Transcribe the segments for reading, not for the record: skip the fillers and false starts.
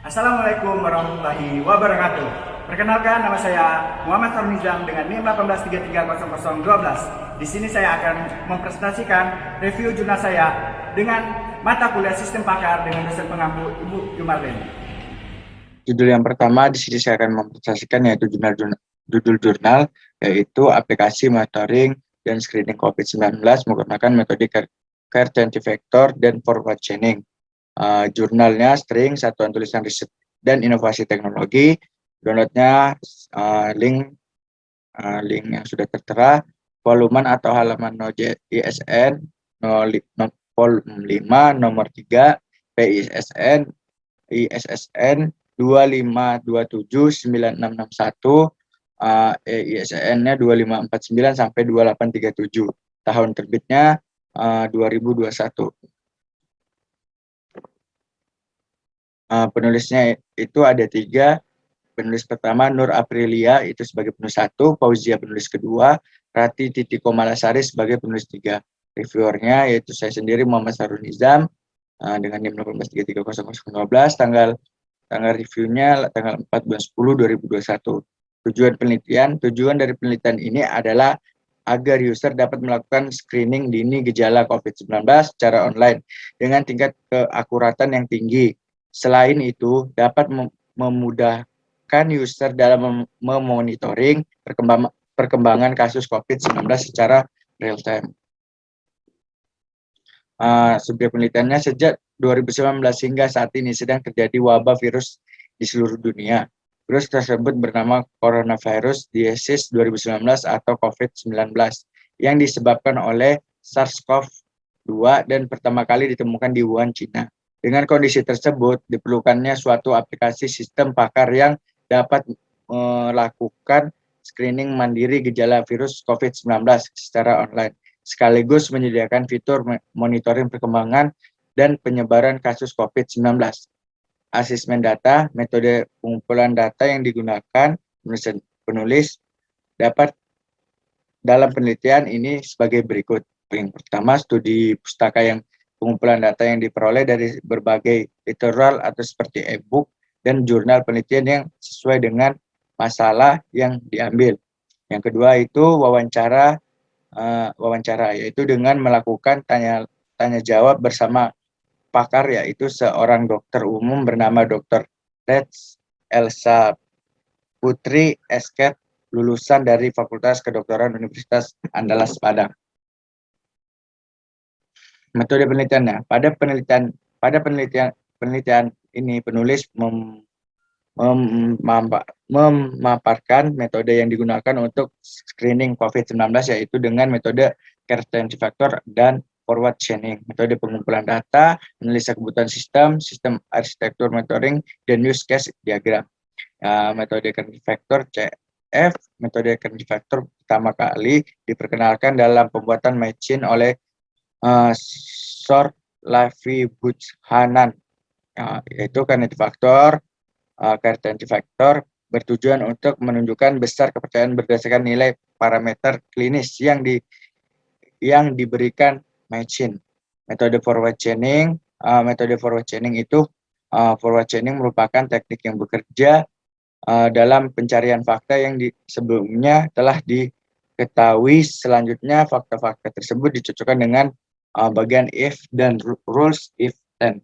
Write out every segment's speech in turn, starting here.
Assalamualaikum warahmatullahi wabarakatuh. Perkenalkan, nama saya Muhammad Farmizam dengan NIM 18330012. Di sini saya akan mempresentasikan review jurnal saya dengan mata kuliah sistem pakar dengan dosen pengampu Ibu Jumarlin. Judul yang pertama di sini saya akan mempresentasikan yaitu judul jurnal yaitu aplikasi monitoring dan screening COVID-19 menggunakan metode Care Vector dan forward chaining. Jurnalnya String Satuan Tulisan Riset dan Inovasi Teknologi. Downloadnya link yang sudah tertera. Volume atau halaman ISN 5 nomor 3 PISSN ISSN 25279661, ISN-nya 2549 sampai 2837. Tahun terbitnya 2021. Penulisnya itu ada 3. Penulis pertama Nur Aprilia itu sebagai penulis 1, Fauzia penulis kedua, Rati Titiko Malasari sebagai penulis 3. Reviewernya yaitu saya sendiri Muhammad Sarun Nizam dengan NIM 18330012, tanggal reviewnya tanggal 4 bulan 10 2021. Tujuan dari penelitian ini adalah agar user dapat melakukan screening dini gejala COVID-19 secara online dengan tingkat keakuratan yang tinggi. Selain itu, dapat memudahkan user dalam memonitoring perkembangan kasus COVID-19 secara real time. Subjek penelitiannya sejak 2019 hingga saat ini sedang terjadi wabah virus di seluruh dunia. Virus tersebut bernama Coronavirus Disease 2019 atau COVID-19 yang disebabkan oleh SARS-CoV-2 dan pertama kali ditemukan di Wuhan, China. Dengan kondisi tersebut, diperlukannya suatu aplikasi sistem pakar yang dapat melakukan screening mandiri gejala virus COVID-19 secara online, sekaligus menyediakan fitur monitoring perkembangan dan penyebaran kasus COVID-19. Asesmen data, metode pengumpulan data yang digunakan penulis dapat dalam penelitian ini sebagai berikut. Yang pertama, studi pustaka yang pengumpulan data yang diperoleh dari berbagai literal atau seperti e-book dan jurnal penelitian yang sesuai dengan masalah yang diambil. Yang kedua itu wawancara yaitu dengan melakukan tanya jawab bersama pakar yaitu seorang dokter umum bernama Dr. Reds Elsa Putri Esket, lulusan dari Fakultas Kedokteran Universitas Andalas Padang. Metode penelitiannya, pada penelitian ini penulis memaparkan metode yang digunakan untuk screening COVID-19 yaitu dengan metode Care Vector dan forward chaining, metode pengumpulan data, analisa kebutuhan sistem arsitektur monitoring, dan use case diagram. Metode Care Vector CF, metode Care Vector pertama kali diperkenalkan dalam pembuatan machine oleh Sor Lavi Buchanan, yaitu Care Vector bertujuan untuk menunjukkan besar kepercayaan berdasarkan nilai parameter klinis yang diberikan machine. Metode forward chaining forward chaining merupakan teknik yang bekerja dalam pencarian fakta yang sebelumnya telah diketahui. Selanjutnya fakta-fakta tersebut dicocokkan dengan bagian if dan rules if then.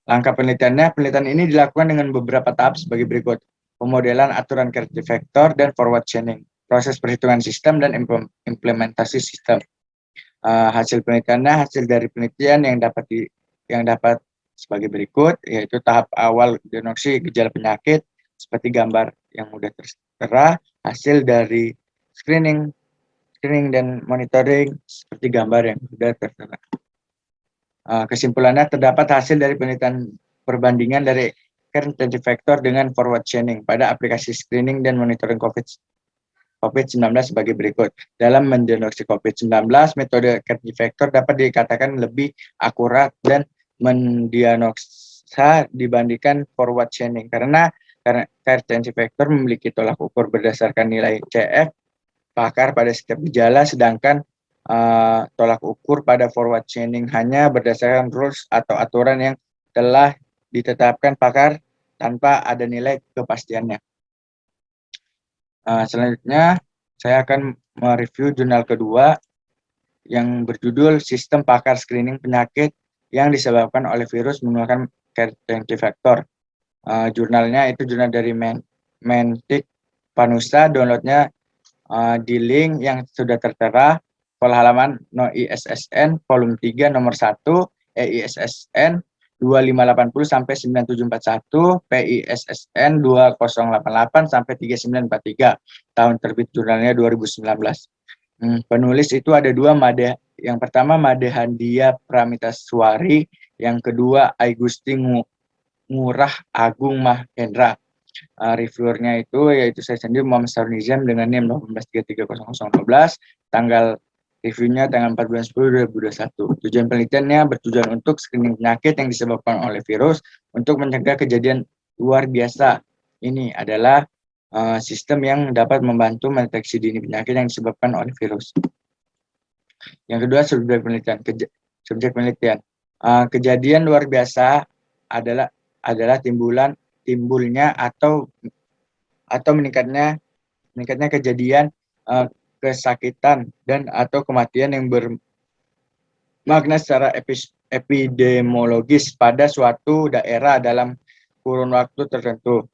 Langkah penelitian ini dilakukan dengan beberapa tahap sebagai berikut: pemodelan aturan Care Vector dan forward chaining, proses perhitungan sistem dan implementasi sistem. Hasil dari penelitian yang dapat sebagai berikut, yaitu tahap awal diagnosis gejala penyakit seperti gambar yang mudah tertera, hasil dari screening dan monitoring seperti gambar yang sudah tertera. Kesimpulannya, terdapat hasil dari penelitian perbandingan dari Care Vector dengan forward chaining pada aplikasi screening dan monitoring COVID-19 sebagai berikut. Dalam mendiagnosis COVID-19, metode Care Vector dapat dikatakan lebih akurat dan mendiagnosa dibandingkan forward chaining karena Care Vector memiliki tolak ukur berdasarkan nilai CF pakar pada setiap gejala, sedangkan tolak ukur pada forward chaining hanya berdasarkan rules atau aturan yang telah ditetapkan pakar tanpa ada nilai kepastiannya. Selanjutnya, saya akan mereview jurnal kedua yang berjudul Sistem Pakar Screening Penyakit yang disebabkan oleh virus menggunakan Kertenki Vector. Jurnalnya itu jurnal dari Mentik Panusa, downloadnya di link yang sudah tertera, pola halaman no ISSN volume 3 nomor 1 EISSN 2580 sampai 9741 PISSN 2088 sampai 3943. Tahun terbit jurnalnya 2019. Penulis itu ada dua, yang pertama Madehandia Pramitaswari, yang kedua Aigusti Ngurah Agung Mahendra. Reviewernya itu yaitu saya sendiri, Muhammad Sarnizam, dengan NIM 18330012, tanggal reviewnya tanggal 4 bulan 10 2021. Tujuan penelitiannya bertujuan untuk screening penyakit yang disebabkan oleh virus untuk mencegah kejadian luar biasa. Ini adalah sistem yang dapat membantu mendeteksi dini penyakit yang disebabkan oleh virus. Yang kedua, subjek penelitian. Kejadian luar biasa adalah timbulnya atau meningkatnya kejadian kesakitan dan atau kematian yang bermakna secara epidemiologis pada suatu daerah dalam kurun waktu tertentu,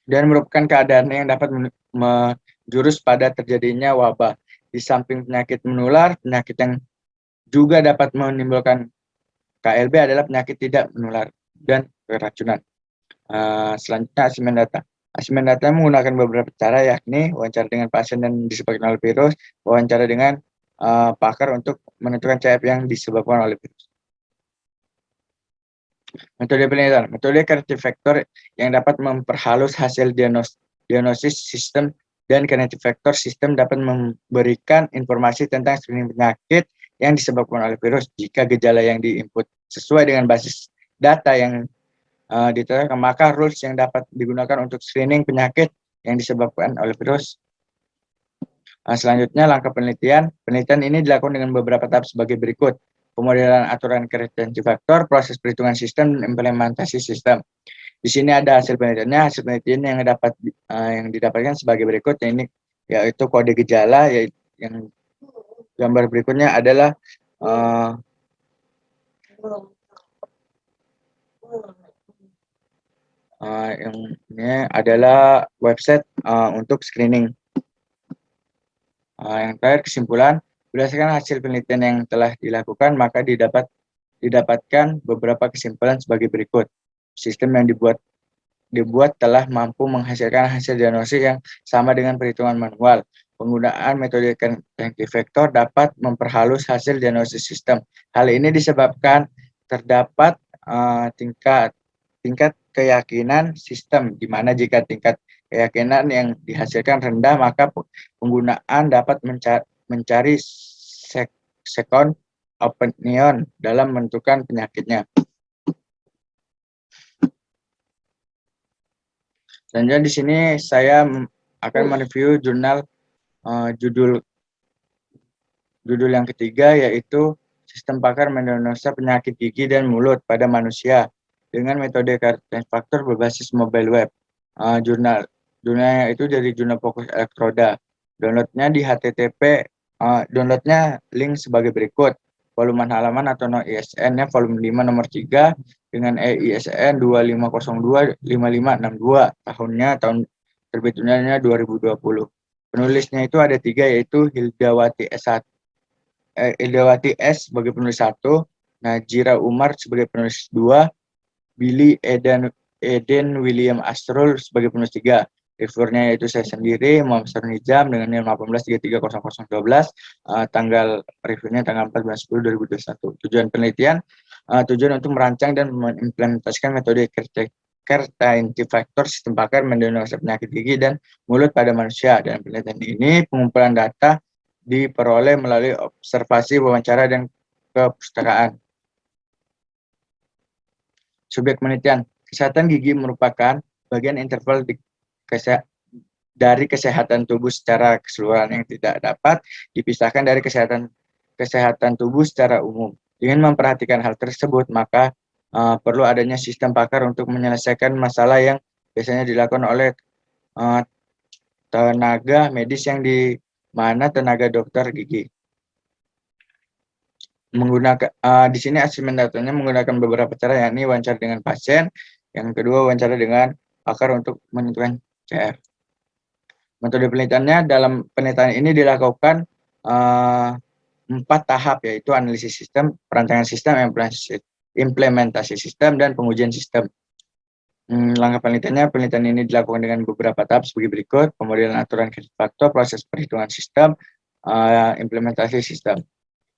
dan merupakan keadaan yang dapat menjurus pada terjadinya wabah. Di samping penyakit menular, penyakit yang juga dapat menimbulkan KLB adalah penyakit tidak menular dan keracunan. Selanjutnya, asimen data. Asimen data menggunakan beberapa cara, yakni wawancara dengan pasien dan disebabkan oleh virus, wawancara dengan pakar untuk menentukan CF yang disebabkan oleh virus. Metode penelitian. Metode Kinetic Vector yang dapat memperhalus hasil diagnosis sistem, dan Kinetic Vector sistem dapat memberikan informasi tentang screening penyakit yang disebabkan oleh virus jika gejala yang diinput sesuai dengan basis data yang ditetapkan, maka rules yang dapat digunakan untuk screening penyakit yang disebabkan oleh virus. Selanjutnya, langkah penelitian. Penelitian ini dilakukan dengan beberapa tahap sebagai berikut: pemodelan aturan Kinetic Vector, proses perhitungan sistem, dan implementasi sistem. Di sini ada hasil penelitiannya. Hasil penelitian yang didapatkan sebagai berikut, yaitu kode gejala, yang gambar berikutnya adalah yang ini adalah website untuk screening. Yang terakhir, kesimpulan. Berdasarkan hasil penelitian yang telah dilakukan, maka didapatkan beberapa kesimpulan sebagai berikut. Sistem yang dibuat telah mampu menghasilkan hasil diagnosis yang sama dengan perhitungan manual. Penggunaan metode Kinetic Vector dapat memperhalus hasil diagnosis sistem. Hal ini disebabkan terdapat tingkat keyakinan sistem, di mana jika tingkat keyakinan yang dihasilkan rendah, maka penggunaan dapat mencari second opinion dalam menentukan penyakitnya. Selanjutnya di sini saya akan mereview judul yang ketiga, yaitu Sistem Pakar Mendiagnosa Penyakit Gigi dan Mulut pada Manusia dengan metode Kinetic Vector berbasis mobile web. Jurnalnya itu dari jurnal Fokus Elektroda. Downloadnya di HTTP. Downloadnya link sebagai berikut: volume halaman atau no ISSN-nya volume 5 nomor 3 dengan EISSN 25025562, tahun terbitnya 2020. Penulisnya itu ada 3, yaitu Hildawati S sebagai penulis 1, Najira Umar sebagai penulis 2, Billy Eden William Astrol sebagai penulis 3. Reviewernya yaitu saya sendiri, Muhammad Sarnizam, dengan NIM 18330012, tanggal reviewnya tanggal 4 bulan 10 2021. Tujuan penelitian, tujuan untuk merancang dan mengimplementasikan metode Kinetic Vector sistem pakar mendiagnosa penyakit gigi dan mulut pada manusia. Dan penelitian ini, pengumpulan data diperoleh melalui observasi, wawancara, dan kepustakaan. Subjek penelitian. Kesehatan gigi merupakan bagian interval dari kesehatan tubuh secara keseluruhan yang tidak dapat dipisahkan dari kesehatan tubuh secara umum. Dengan memperhatikan hal tersebut, maka perlu adanya sistem pakar untuk menyelesaikan masalah yang biasanya dilakukan oleh uh, tenaga medis yang di mana tenaga dokter gigi. Menggunakan di sini asesmen datanya menggunakan beberapa cara, yakni wawancara dengan pasien, yang kedua wawancara dengan pakar untuk menentukan CF. Metode penelitiannya, dalam penelitian ini dilakukan 4 tahap, yaitu analisis sistem, perancangan sistem, implementasi sistem, dan pengujian sistem. Langkah penelitian ini dilakukan dengan beberapa tahap sebagai berikut: pemodelan aturan faktor, proses perhitungan sistem, implementasi sistem.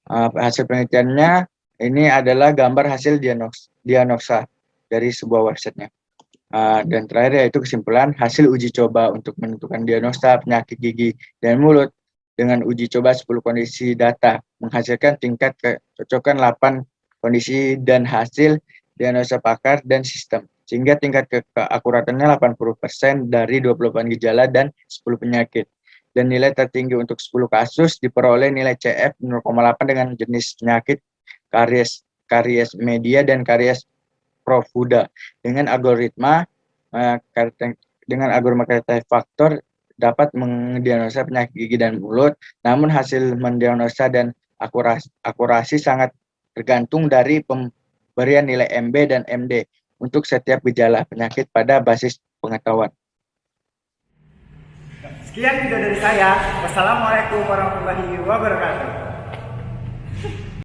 Hasil penelitiannya ini adalah gambar hasil diagnosa dari sebuah websitenya. Dan terakhir yaitu kesimpulan hasil uji coba untuk menentukan diagnosa penyakit gigi dan mulut dengan uji coba 10 kondisi data menghasilkan tingkat kecocokan 8 kondisi dan hasil diagnosa pakar dan sistem, sehingga tingkat keakuratannya 80% dari 28 gejala dan 10 penyakit. Dan nilai tertinggi untuk 10 kasus diperoleh nilai CF 0,8 dengan jenis penyakit karies media dan karies profuda. Dengan algoritma faktor dapat mendiagnosa penyakit gigi dan mulut, namun hasil mendiagnosa dan akurasi sangat tergantung dari pemberian nilai MB dan MD untuk setiap gejala penyakit pada basis pengetahuan. Sekian video dari saya. Wassalamualaikum warahmatullahi wabarakatuh.